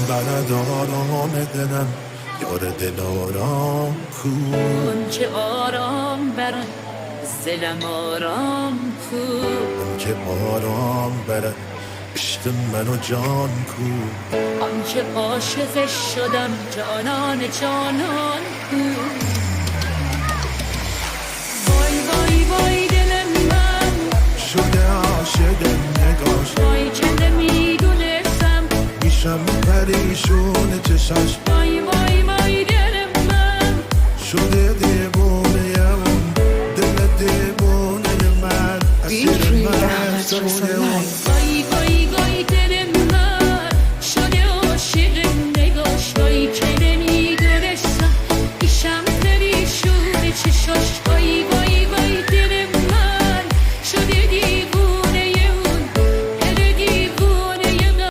بلد آرام دلم یار دل آرام کو اون که آرام برن دلم آرام کو اون که آرام بره عشق من و جان کو آن که عاشقش شدم جانان جانان کو وای وای وای دل من شده عاشق نگاش وای که نمیدونستم میشم پریشون چشاش وای وای وای